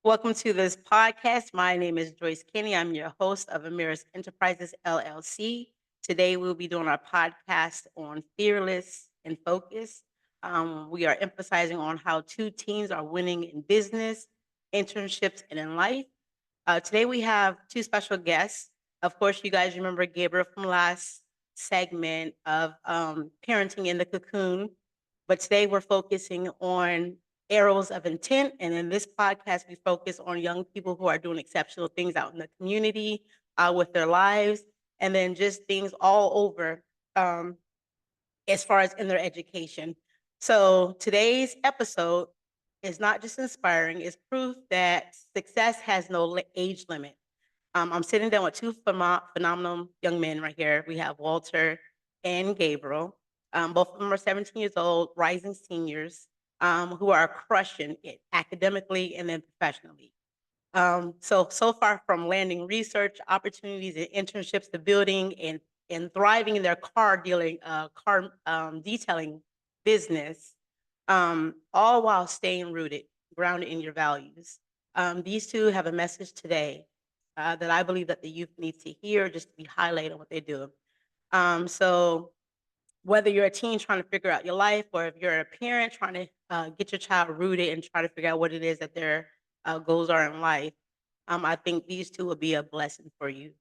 Welcome to this podcast. My name is Joyce Kenny. I'm your host of Ameris Enterprises LLC. Today, we'll be doing our podcast on fearless and focus. We are emphasizing on how two teens are winning in business, internships, and in life. Today, we have two special guests. Of course, you guys remember Gabriel from last segment of parenting in the cocoon. But today, we're focusing on arrows of intent. And in this podcast, we focus on young people who are doing exceptional things out in the community with their lives, and then just things all over as far as in their education. So today's episode is not just inspiring, it's proof that success has no age limit. I'm sitting down with two phenomenal young men right here. We have Walter and Gabriel. Both of them are 17 years old, rising seniors, who are crushing it academically and then professionally. So far from landing research opportunities and internships to building and thriving in their car detailing business, all while staying rooted, grounded in your values. These two have a message today that I believe that the youth needs to hear, just to be highlighted on what they do. So whether you're a teen trying to figure out your life, or if you're a parent trying to get your child rooted and try to figure out what it is that their goals are in life, I think these two will be a blessing for you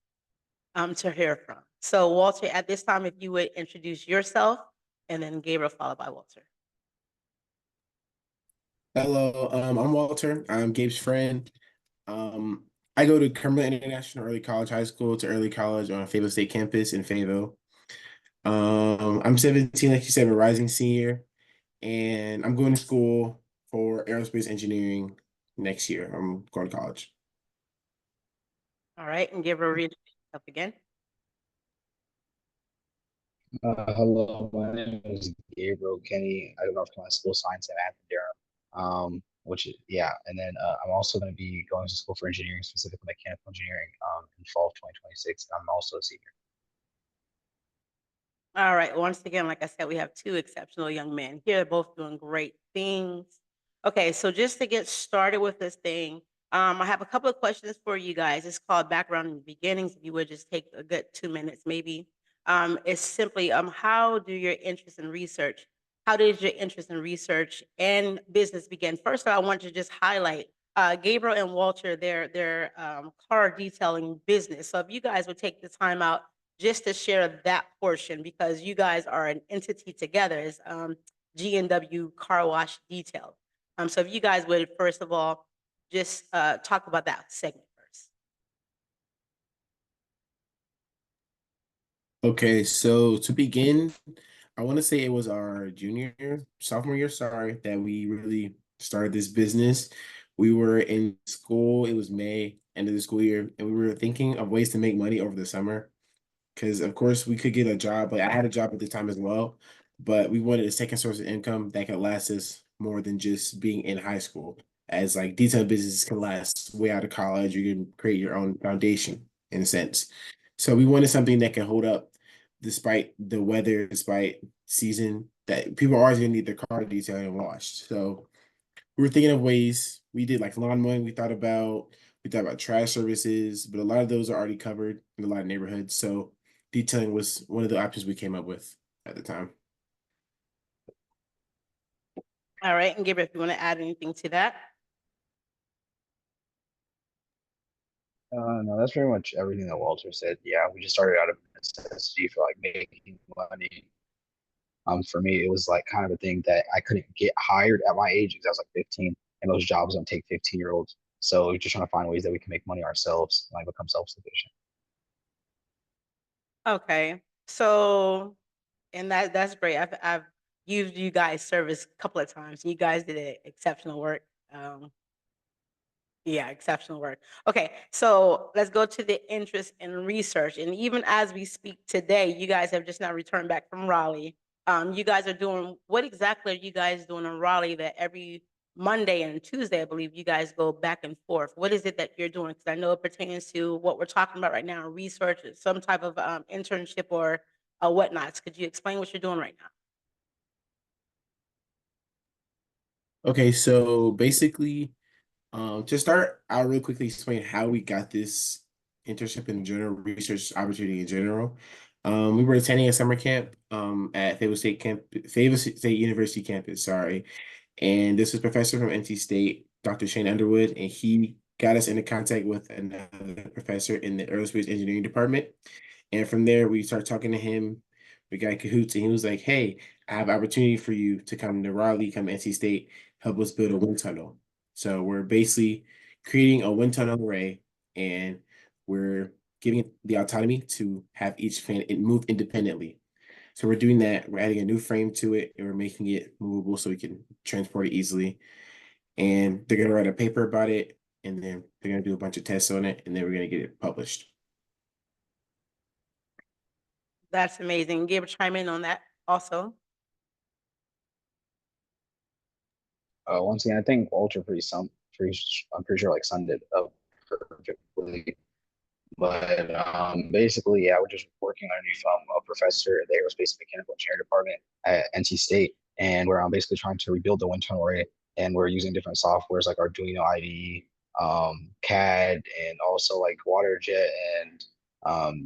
to hear from. So, Walter, at this time, if you would introduce yourself, and then Gabriel followed by Walter. Hello, I'm Walter. I'm Gabe's friend. I go to Cumberland International Early College High School to early college on Fayetteville State Campus in Fayetteville. I'm 17, like you said, a rising senior, and I'm going to school for aerospace engineering next year. I'm going to college. All right, and Gabriel, reintroduce yourself again. Hello, my name is Gabriel Kenny. I go to my school science at Athens, Durham. Which is, yeah, and then I'm also going to be going to school for engineering, specifically mechanical engineering, in fall of 2026. I'm also a senior. All right. Once again, like I said, we have two exceptional young men here. They're both doing great things. Okay, so just to get started with this thing, I have a couple of questions for you guys. It's called Background and Beginnings. If you would just take a good 2 minutes, maybe. It's simply how do your interest in research, how did your interest in research and business begin? First of all, I want to just highlight Gabriel and Walter, their car detailing business. So if you guys would take the time out just to share that portion, because you guys are an entity together as G&W Car Wash Detail. So if you guys would, first of all, just talk about that segment first. Okay, so to begin, I want to say it was our sophomore year, sorry, that we really started this business. We were in school, it was May, end of the school year, and we were thinking of ways to make money over the summer. Because of course we could get a job. Like I had a job at the time as well, but we wanted a second source of income that could last us more than just being in high school. As like detail business can last way out of college, you can create your own foundation in a sense. So we wanted something that can hold up despite the weather, despite season, that people are always gonna need their car detailed and washed. So we were thinking of ways. We did like lawn mowing. We thought about trash services, but a lot of those are already covered in a lot of neighborhoods. So detailing was one of the options we came up with at the time. All right, and Gabriel, if you want to add anything to that. No, that's pretty much everything that Walter said. Yeah, we just started out of necessity for like making money. For me, it was like kind of a thing that I couldn't get hired at my age because I was like 15, and those jobs don't take 15-year-olds. So we're just trying to find ways that we can make money ourselves, and like become self-sufficient. Okay, so and that's great. I've used you guys' service a couple of times. You guys did exceptional work. Yeah, exceptional work. Okay, so let's go to the interest in research. And even as we speak today, you guys have just now returned back from Raleigh. You guys are doing, what exactly are you guys doing in Raleigh that every Monday and Tuesday, I believe you guys go back and forth? What is it that you're doing? Because I know it pertains to what we're talking about right now, research, some type of internship or whatnots. Could you explain what you're doing right now? Okay, so basically To start, I'll really quickly explain how we got this internship in general, research opportunity in general. We were attending a summer camp at Fayetteville State University campus, sorry. And this was professor from NC State, Dr. Shane Underwood, and he got us into contact with another professor in the aerospace engineering department. And from there, we started talking to him. We got in cahoots, and he was like, "Hey, I have opportunity for you to come to Raleigh, come to NC State, help us build a wind tunnel." So we're basically creating a wind tunnel array, and we're giving it the autonomy to have each fan move independently. So we're doing that. We're adding a new frame to it, and we're making it movable so we can transport it easily. And they're gonna write a paper about it, and then they're gonna do a bunch of tests on it, and then we're gonna get it published. That's amazing. Gabe, chime in on that also. Once again, I think Walter I'm pretty sure like summed it up perfectly. But basically, yeah, we're just working underneath a professor at the Aerospace and Mechanical Engineering Department at NC State, and we're basically trying to rebuild the wind tunnel array, and we're using different softwares like Arduino IDE, CAD, and also like WaterJet and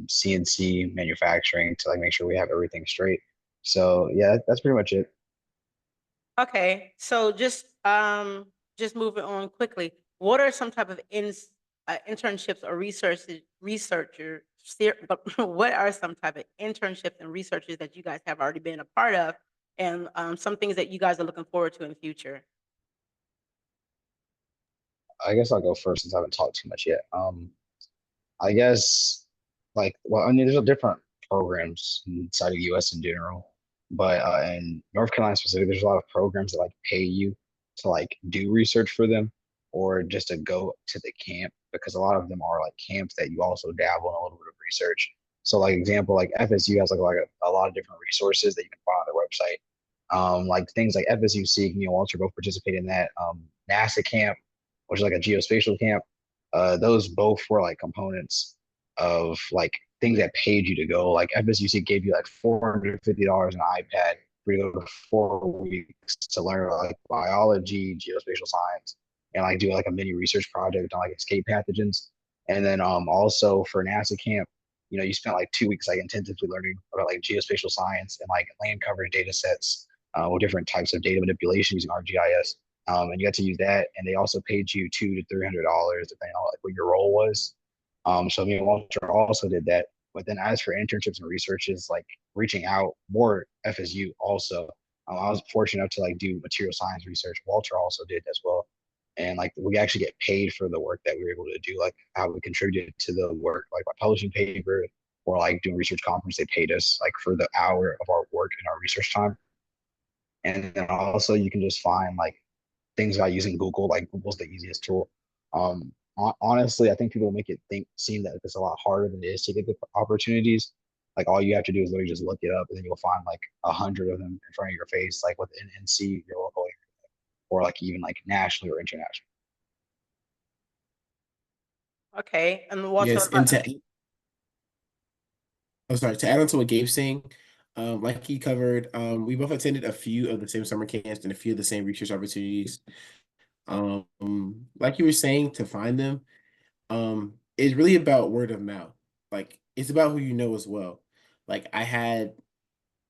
CNC manufacturing to like make sure we have everything straight. So yeah, that's pretty much it. Okay, so just moving on quickly. What are some type of internships or but what are some type of internships and researches that you guys have already been a part of, and some things that you guys are looking forward to in the future? I guess I'll go first since I haven't talked too much yet. I guess well, I mean, there's a different programs inside of the U.S. in general, but in North Carolina specifically, there's a lot of programs that like pay you to like do research for them or just to go to the camp because a lot of them are like camps that you also dabble in a little bit of research. So, like example, like FSU has like a lot of different resources that you can find on their website. Like things like FSU, me and Walter both participate in that. NASA camp, which is like a geospatial camp. Those both were like components of like things that paid you to go. Like FSUC gave you like $450 an iPad for you to go to 4 weeks to learn like biology, geospatial science, and like do like a mini research project on like escape pathogens. And then also for NASA camp, you spent like 2 weeks like intensively learning about like geospatial science and like land coverage data sets with different types of data manipulation using ArcGIS. And you got to use that, and they also paid you $200 to $300 depending on like what your role was. So me and Walter also did that. But then as for internships and researches, like reaching out more FSU also, I was fortunate enough to like do material science research. Walter also did as well. And like we actually get paid for the work that we were able to do, like how we contributed to the work, like by publishing paper or like doing research conference, they paid us like for the hour of our work and our research time. And then also you can just find like things about using Google. Like Google's the easiest tool. Honestly, I think people make it seem that it's a lot harder than it is to get the opportunities. Like all you have to do is literally just look it up, and then you'll find like 100 of them in front of your face, like within NC, your local area, or like even like nationally or internationally. Okay, and what's Yes, about? and to add on to what Gabe's saying, like he covered, we both attended a few of the same summer camps and a few of the same research opportunities. Like you were saying, to find them, it's really about word of mouth. Like it's about who you know as well. Like I had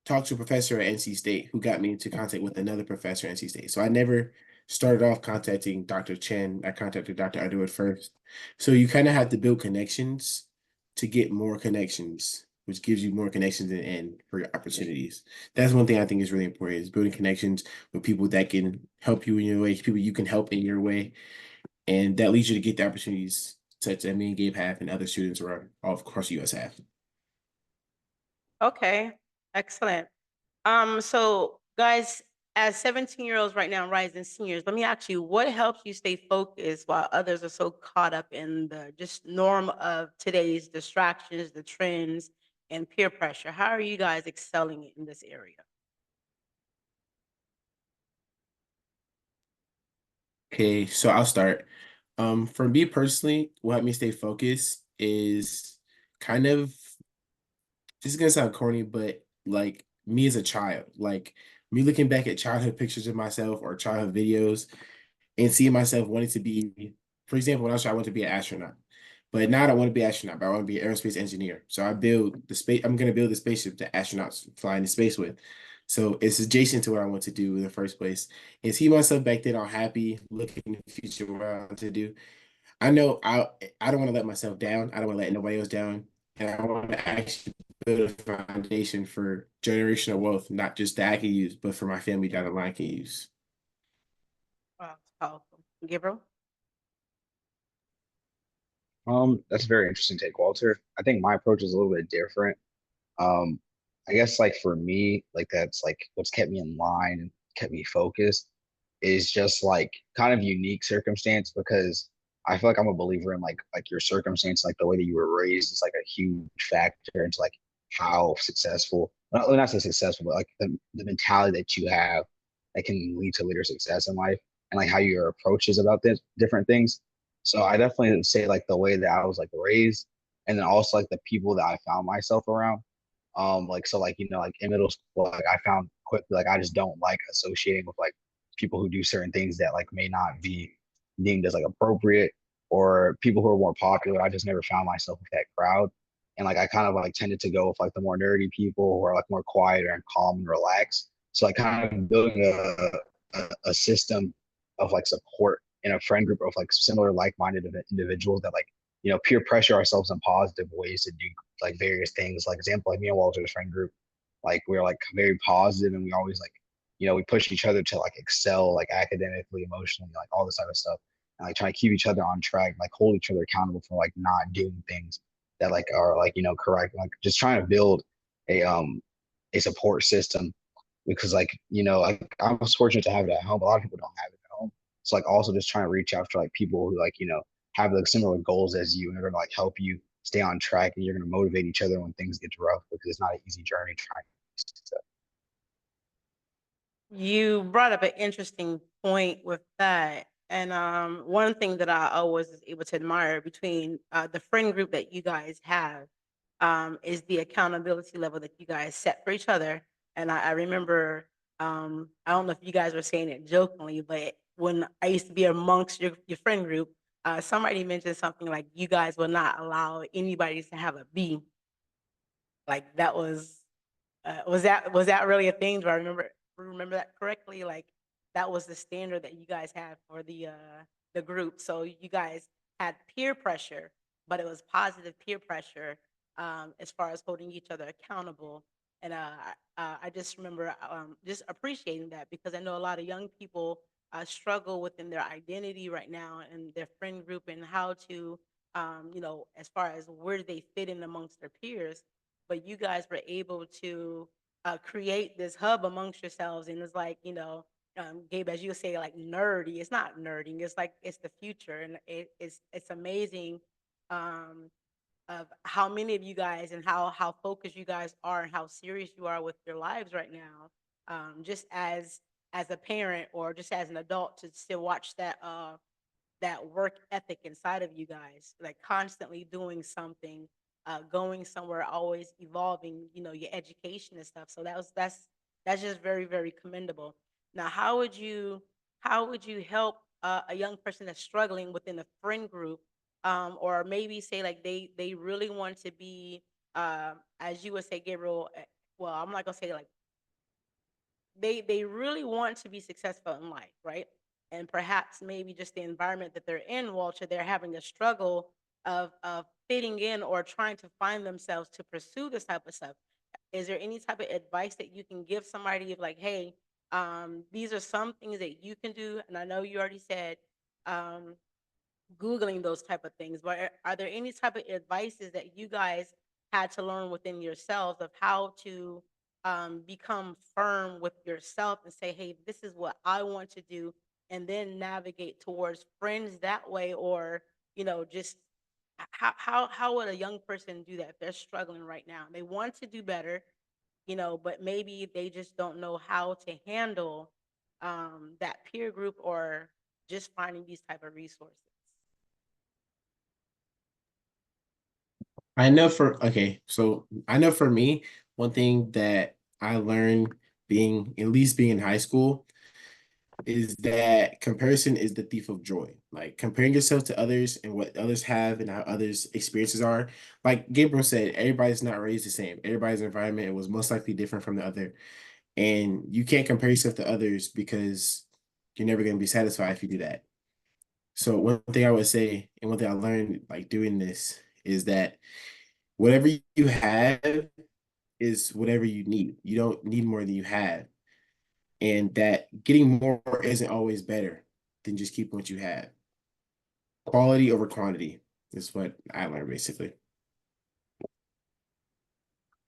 talked to a professor at NC State who got me into contact with another professor at NC State. So I never started off contacting Dr. Chen. I contacted Dr. Underwood first. So you kind of have to build connections to get more connections, which gives you more connections and for your opportunities. That's one thing I think is really important is building connections with people that can help you in your way, people you can help in your way. And that leads you to get the opportunities such that me and Gabe have and other students around all across the US have. Okay, excellent. So guys, as 17-year-olds right now, rising seniors, let me ask you, what helps you stay focused while others are so caught up in the just norm of today's distractions, the trends, and peer pressure? How are you guys excelling in this area? Okay, so I'll start. For me personally, what helped me stay focused is kind of this is gonna sound corny, but like me as a child, like me looking back at childhood pictures of myself or childhood videos and seeing myself wanting to be, for example, when I was trying, I wanted to be an astronaut. But now I don't want to be an astronaut, but I want to be an aerospace engineer. So I'm gonna build the spaceship that astronauts fly into space with. So it's adjacent to what I want to do in the first place. And see myself back then all happy, looking in the future what I want to do. I know I don't want to let myself down. I don't want to let nobody else down. And I want to actually build a foundation for generational wealth, not just that I can use, but for my family down the line can use. Wow, it's powerful. Gabriel? That's a very interesting take, Walter. I think my approach is a little bit different. Um, I guess like for me, like that's like what's kept me in line and kept me focused is just like kind of unique circumstance because I feel like I'm a believer in like your circumstance, like the way that you were raised is like a huge factor into like how successful, not so successful, but like the mentality that you have that can lead to later success in life and like how your approach is about this different things. So I definitely would say like the way that I was like raised and then also like the people that I found myself around. Like so like like in middle school, like I found quickly like I just don't like associating with like people who do certain things that like may not be deemed as like appropriate or people who are more popular. I just never found myself with that crowd. And like I kind of like tended to go with like the more nerdy people who are like more quieter and calm and relaxed. So like kind of building a system of like support in a friend group of like similar like-minded individuals that like peer pressure ourselves in positive ways to do like various things. Like example, like me and Walter's friend group, like we're like very positive and we always like, we push each other to like excel, like academically, emotionally, like all this type of stuff. And like trying to keep each other on track, like hold each other accountable for like not doing things that like are like, correct. Like just trying to build a a support system because like, like I'm fortunate to have it at home. A lot of people don't have it at home. So like also just trying to reach out to like people who like, have like similar goals as you and they're gonna like help you stay on track and you're gonna motivate each other when things get rough because it's not an easy journey trying to. You brought up an interesting point with that. And one thing that I always was able to admire between the friend group that you guys have is the accountability level that you guys set for each other. And I remember, I don't know if you guys were saying it jokingly, but when I used to be amongst your friend group, somebody mentioned something like you guys will not allow anybody to have a B. Like that was that really a thing? Do I remember that correctly? Like that was the standard that you guys had for the group. So you guys had peer pressure, but it was positive peer pressure as far as holding each other accountable. And I just remember just appreciating that because I know a lot of young people struggle within their identity right now and their friend group and how to, as far as where do they fit in amongst their peers, but you guys were able to create this hub amongst yourselves. And it's like, Gabe, as you say, like nerdy. It's not nerding. It's like it's the future, and it's amazing um, of how many of you guys and how focused you guys are and how serious you are with your lives right now. Just as a parent or just as an adult to still watch that work ethic inside of you guys, like constantly doing something, going somewhere, always evolving, your education and stuff. So that's just very, very commendable. Now, how would you help a young person that's struggling within a friend group, or maybe say like they really want to be, as you would say, Gabriel. Well, I'm not gonna say like they really want to be successful in life, right? And perhaps maybe just the environment that they're in, Walter, they're having a struggle of fitting in or trying to find themselves to pursue this type of stuff. Is there any type of advice that you can give somebody of like, hey, these are some things that you can do? And I know you already said um, Googling those type of things, but are there any type of advices that you guys had to learn within yourselves of how to become firm with yourself and say, hey, this is what I want to do, and then navigate towards friends that way, or just how would a young person do that if they're struggling right now? They want to do better, but maybe they just don't know how to handle that peer group or just finding these type of resources. I know for me, one thing that I learned being at least being in high school is that comparison is the thief of joy. Like comparing yourself to others and what others have and how others' experiences are. Like Gabriel said, everybody's not raised the same. Everybody's environment was most likely different from the other. And you can't compare yourself to others because you're never going to be satisfied if you do that. So one thing I would say, and one thing I learned like doing this is that whatever you have is whatever you need. You don't need more than you have. And that getting more isn't always better than just keeping what you have. Quality over quantity is what I learned basically.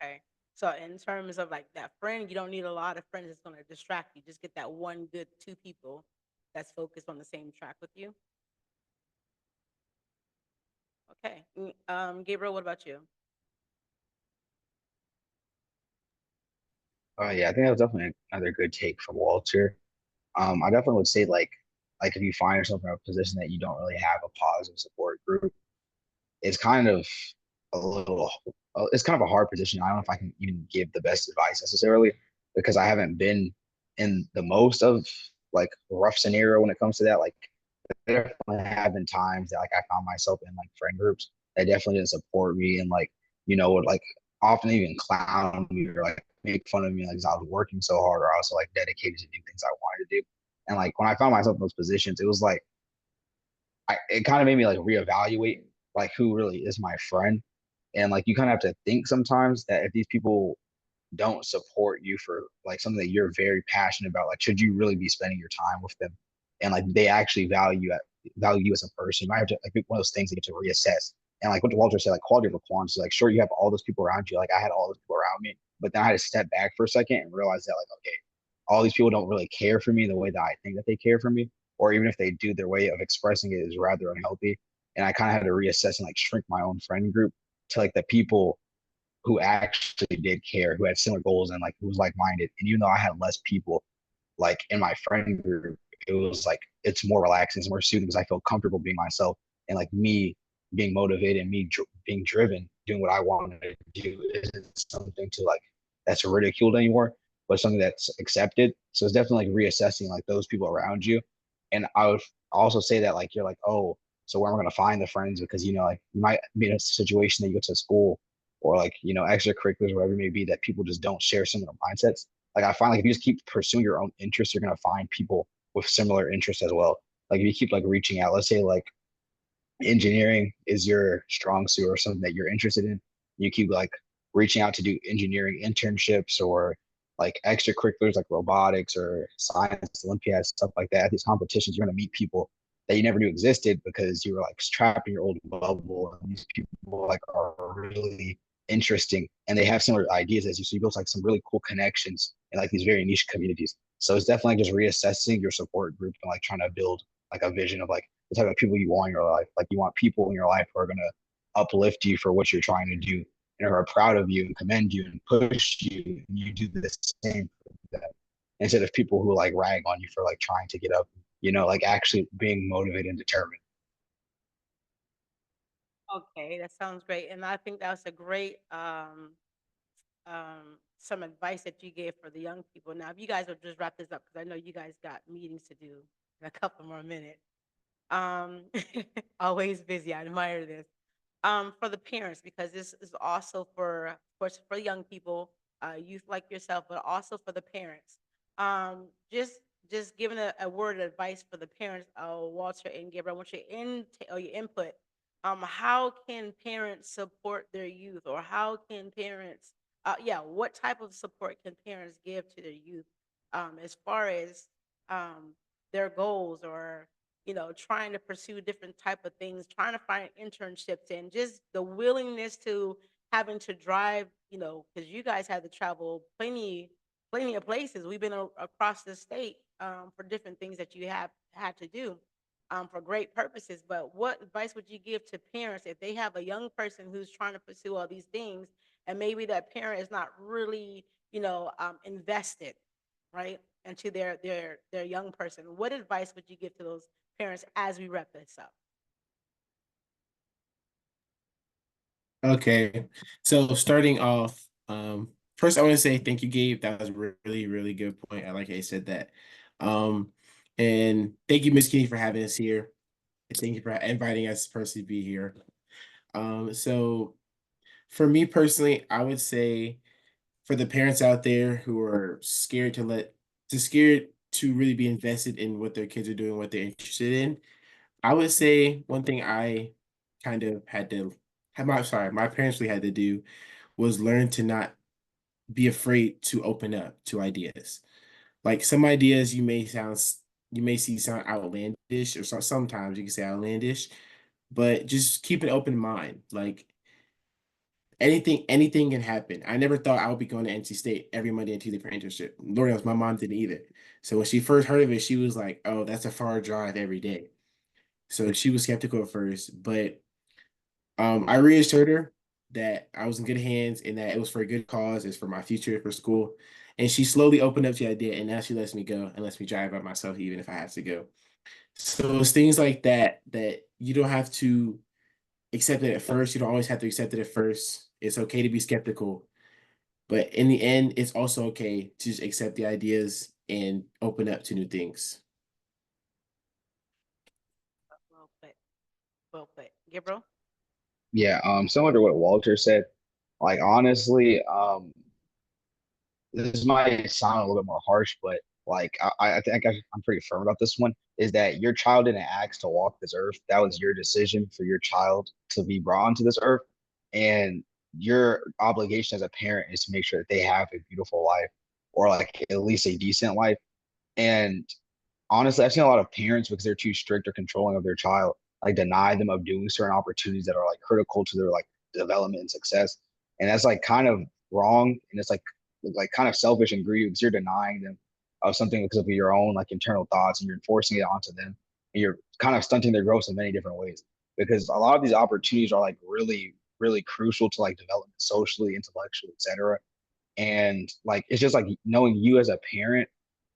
Okay. So in terms of like that friend, you don't need a lot of friends that's going to distract you. Just get that one good two people that's focused on the same track with you. Okay. Gabriel, what about you? Yeah, I think that was definitely another good take from Walter. I definitely would say like if you find yourself in a position that you don't really have a positive support group, it's kind of a little it's kind of a hard position. I don't know if I can even give the best advice necessarily because I haven't been in the most of like rough scenario when it comes to that. Like there definitely have been times that like I found myself in like friend groups that definitely didn't support me and like would like often even clown me or like make fun of me like 'cause I was working so hard or I was so like dedicated to do things I wanted to do. And like when I found myself in those positions, it was like it kind of made me like reevaluate like who really is my friend. And like you kind of have to think sometimes that if these people don't support you for like something that you're very passionate about, like should you really be spending your time with them? And like they actually value you as a person. You might have to like one of those things that you get to reassess. And like what Walter said, like quality over quantity. Like sure, you have all those people around you. Like I had all those people around me, but then I had to step back for a second and realize that like okay, all these people don't really care for me the way that I think that they care for me. Or even if they do, their way of expressing it is rather unhealthy. And I kind of had to reassess and like shrink my own friend group to like the people who actually did care, who had similar goals and like who was like minded. And even though I had less people like in my friend group, it was like it's more relaxing, it's more soothing because I feel comfortable being myself and like me being motivated and being driven, doing what I wanted to do isn't something to like that's ridiculed anymore, but something that's accepted. So it's definitely like reassessing like those people around you. And I would also say that like you're like, oh, so where am I gonna find the friends? Because like you might be in a situation that you go to school or like extracurriculars, whatever it may be, that people just don't share similar mindsets. Like I find like if you just keep pursuing your own interests, you're gonna find people with similar interests as well. Like if you keep like reaching out, let's say like engineering is your strong suit or something that you're interested in, you keep like reaching out to do engineering internships or like extracurriculars like robotics or science olympiads, stuff like that. At these competitions, you're gonna meet people that you never knew existed because you were like trapped in your old bubble. And these people like are really interesting and they have similar ideas as you. So you build like some really cool connections in like these very niche communities. So it's definitely just reassessing your support group and like trying to build like a vision of like the type of people you want in your life. Like you want people in your life who are gonna uplift you for what you're trying to do and who are proud of you and commend you and push you. And you do the same for them instead of people who like rag on you for like trying to get up. Like actually being motivated and determined. Okay, that sounds great. And I think that's a great some advice that you gave for the young people. Now, if you guys will just wrap this up, because I know you guys got meetings to do in a couple more minutes. Um, always busy. I admire this. For the parents, because this is also for, of course, for young people, youth like yourself, but also for the parents. Um, just just giving a word of advice for the parents, Walter and Gabriel. I want your input. How can parents support their youth, or how can parents, yeah, what type of support can parents give to their youth, as far as um, their goals, or trying to pursue different type of things, trying to find internships, and just the willingness to having to drive, because you guys had to travel plenty of places. We've been across the state, for different things that you have had to do, for great purposes. But what advice would you give to parents if they have a young person who's trying to pursue all these things, and maybe that parent is not really, invested, right, into their young person? What advice would you give to those parents as we wrap this up? Okay. So starting off, first I want to say thank you, Gabe. That was a really, really good point. I like how you said that. Um, And thank you, Miss Kenny, for having us here. And thank you for inviting us personally to be here. So for me personally, I would say for the parents out there who are scared to really be invested in what their kids are doing, what they're interested in, I would say one thing I kind of had to have my parents really had to do was learn to not be afraid to open up to ideas. Like some ideas you may see sound outlandish, or sometimes you can say outlandish, but just keep an open mind. Like anything can happen. I never thought I would be going to NC State every Monday and Tuesday for internship. Lord knows my mom didn't either. So when she first heard of it, she was like, "Oh, that's a far drive every day." So she was skeptical at first, but I reassured her that I was in good hands and that it was for a good cause, it's for my future, for school. And she slowly opened up to the idea, and now she lets me go and lets me drive by myself, even if I have to go. So it's things like that that you don't have to accept it at first. You don't always have to accept it at first. It's okay to be skeptical, but in the end, it's also okay to just accept the ideas and open up to new things. Well put. Well put. Gabriel? Yeah, similar to what Walter said, like honestly, this might sound a little bit more harsh, but like I think I'm pretty firm about this one, is that your child didn't ask to walk this earth. That was your decision for your child to be brought onto this earth. And your obligation as a parent is to make sure that they have a beautiful life, or like at least a decent life. And honestly, I've seen a lot of parents, because they're too strict or controlling of their child, like deny them of doing certain opportunities that are like critical to their like development and success. And that's like kind of wrong. And it's like kind of selfish and greedy, because you're denying them of something because of your own like internal thoughts, and you're enforcing it onto them. And you're kind of stunting their growth in many different ways. Because a lot of these opportunities are like really, really crucial to like development socially, intellectually, etc. And like it's just like knowing you as a parent,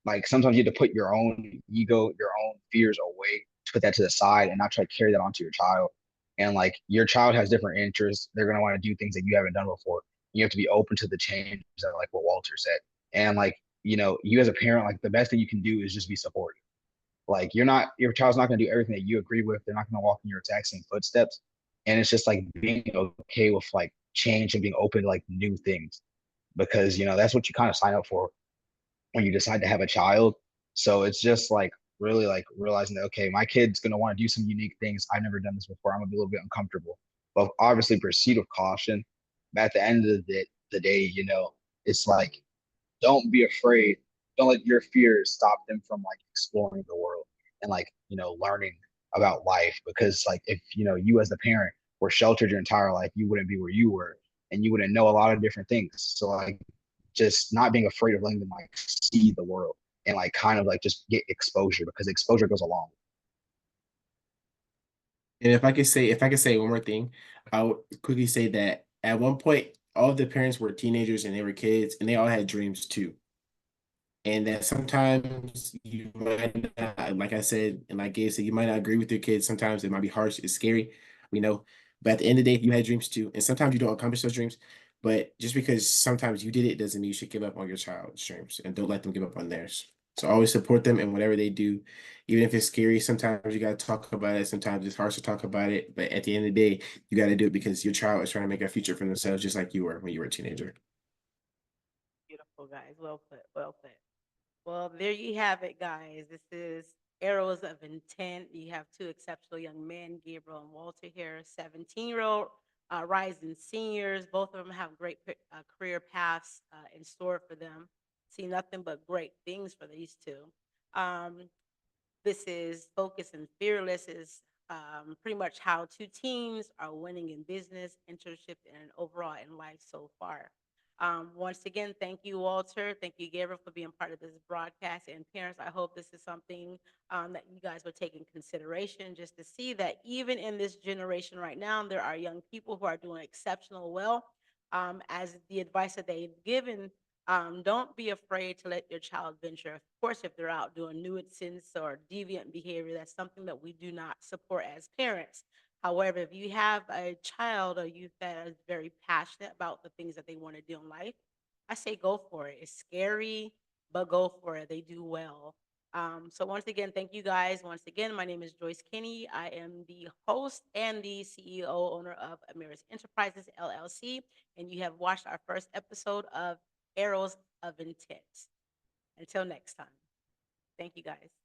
like sometimes you have to put your own ego, your own fears away, to put that to the side and not try to carry that onto your child. And like your child has different interests, they're going to want to do things that you haven't done before. You have to be open to the change, that like what Walter said. And like, you as a parent, like the best thing you can do is just be supportive. Like your child's not going to do everything that you agree with, they're not going to walk in your exact same footsteps. And it's just like being okay with like change and being open to like new things, because that's what you kind of sign up for when you decide to have a child. So it's just like really like realizing that, okay, my kid's going to want to do some unique things. I've never done this before. I'm going to be a little bit uncomfortable, but obviously proceed with caution. But at the end of the day, it's like, don't be afraid. Don't let your fears stop them from like exploring the world and like, learning about life. Because like, if, you as the parent were sheltered your entire life, you wouldn't be where you were, and you wouldn't know a lot of different things. So like, just not being afraid of letting them like see the world and like kind of like just get exposure, because exposure goes along. And if I could say one more thing, I would quickly say that at one point, all of the parents were teenagers and they were kids, and they all had dreams too. And that sometimes you might not, like I said, and like Gabe said, you might not agree with your kids. Sometimes it might be harsh, it's scary, we know. But at the end of the day, you had dreams too. And sometimes you don't accomplish those dreams. But just because sometimes you did it doesn't mean you should give up on your child's dreams, and don't let them give up on theirs. So always support them in whatever they do, even if it's scary. Sometimes you got to talk about it. Sometimes it's harsh to talk about it. But at the end of the day, you got to do it because your child is trying to make a future for themselves, just like you were when you were a teenager. Beautiful, guys. Well put. Well put. Well, there you have it, guys. This is Arrows of Intent. You have two exceptional young men, Gabriel and Walter here, 17-year-old rising seniors. Both of them have great career paths in store for them. See nothing but great things for these two. Um, this is Focus and Fearless is pretty much how two teams are winning in business, internship, and overall in life so far. Once again, thank you, Walter. Thank you, Gabriel, for being part of this broadcast. And parents, I hope this is something that you guys will take in consideration, just to see that even in this generation right now, there are young people who are doing exceptional well. As the advice that they've given, don't be afraid to let your child venture. Of course, if they're out doing nuisance or deviant behavior, that's something that we do not support as parents. However, if you have a child or youth that is very passionate about the things that they want to do in life, I say go for it. It's scary, but go for it. They do well. So once again, thank you guys. Once again, my name is Joyce Kinney. I am the host and the CEO owner of Amiris Enterprises LLC, and you have watched our first episode of Arrows of Intent. Until next time, thank you guys.